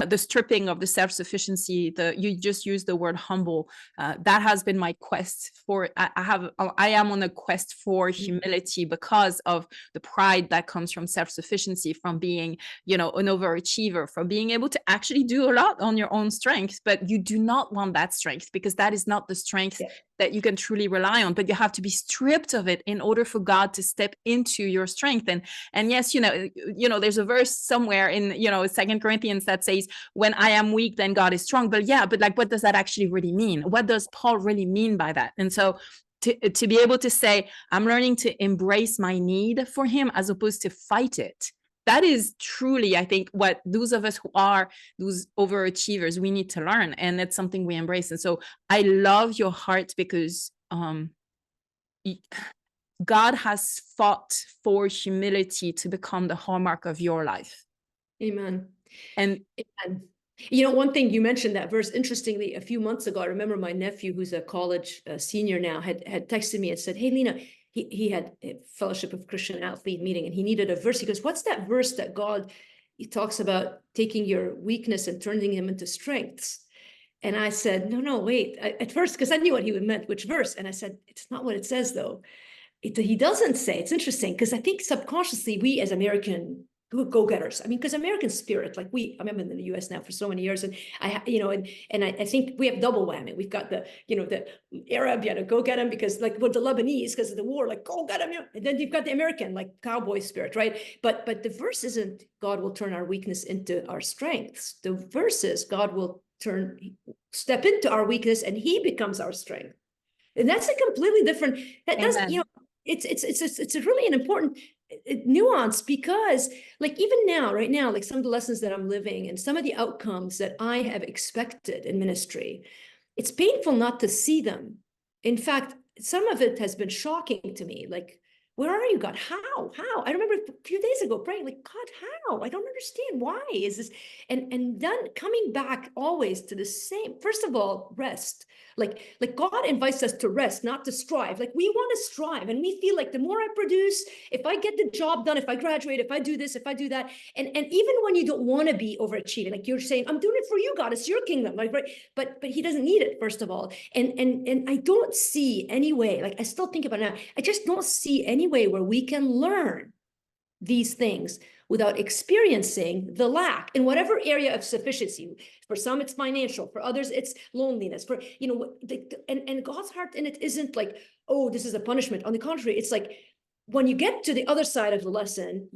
the stripping of the self-sufficiency, you just used the word humble. That has been my quest for, I am on a quest for humility because of the pride that comes from self-sufficiency, from being, an overachiever, from being able to actually do a lot on your own strength. But you do not want that strength, because that is not the strength that you can truly rely on. But you have to be stripped of it in order for God to step into your strength. And yes, there's a verse somewhere in, 2 Corinthians that says, when I am weak, then God is strong. But like, what does that actually really mean? What does Paul really mean by that? And so to be able to say, I'm learning to embrace my need for him as opposed to fight it. That is truly, I think, what those of us who are those overachievers, we need to learn. And it's something we embrace. And so I love your heart, because God has fought for humility to become the hallmark of your life. Amen. And one thing you mentioned, that verse, interestingly, a few months ago, I remember my nephew, who's a college senior now, had texted me and said, hey, Lina, he had a Fellowship of Christian Athlete meeting, and he needed a verse. He goes, what's that verse that he talks about taking your weakness and turning them into strengths? And I said, no, wait. At first, because I knew what he meant, which verse. And I said, it's not what it says, though. He doesn't say. It's interesting, because I think subconsciously we as American go-getters, because American spirit, like I'm in the US now for so many years, and I think we have double whammy. We've got the Arab, go get him, because like with the Lebanese, because of the war, like go get him, and then you've got the American, like cowboy spirit, right? But the verse isn't God will turn our weakness into our strengths. The verse is God will step into our weakness and he becomes our strength. And that's a completely different, that doesn't, it's a really an important nuance, because like even now, right now, like some of the lessons that I'm living and some of the outcomes that I have expected in ministry, it's painful not to see them. In fact, some of it has been shocking to me. Like, where are you, God? How? I remember a few days ago praying, like, God, how? I don't understand. Why is this? And then coming back always to the same, first of all, rest. Like God invites us to rest, not to strive. Like we want to strive, and we feel like the more I produce, if I get the job done, if I graduate, if I do this, if I do that, and even when you don't want to be overachieving, like you're saying, I'm doing it for you, God, it's your kingdom, like right. But he doesn't need it, first of all. And I don't see any way, like I still think about it now, I just don't see any way where we can learn these things without experiencing the lack in whatever area of sufficiency. For some, it's financial. For others, it's loneliness. For, and God's heart in it isn't like, oh, this is a punishment. On the contrary, it's like, when you get to the other side of the lesson,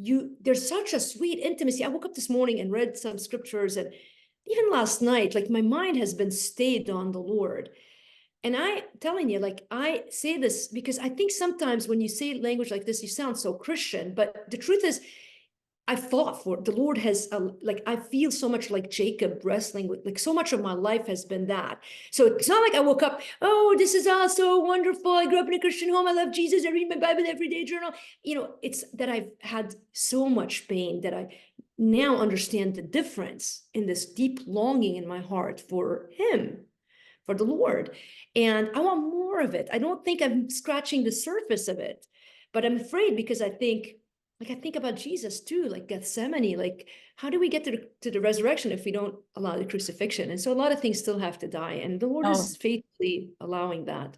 there's such a sweet intimacy. I woke up this morning and read some scriptures, and even last night, like my mind has been stayed on the Lord. And I'm telling you, like, I say this because I think sometimes when you say language like this, you sound so Christian, but the truth is, I've fought for it. The Lord has, I feel so much like Jacob wrestling with, like, so much of my life has been that. So it's not like I woke up, oh, this is all so wonderful. I grew up in a Christian home. I love Jesus. I read my Bible every day journal. It's that I've had so much pain that I now understand the difference in this deep longing in my heart for him, for the Lord. And I want more of it. I don't think I'm scratching the surface of it, but I'm afraid, because I think about Jesus too, like Gethsemane, like how do we get to the resurrection if we don't allow the crucifixion? And so a lot of things still have to die, and the Lord is faithfully allowing that.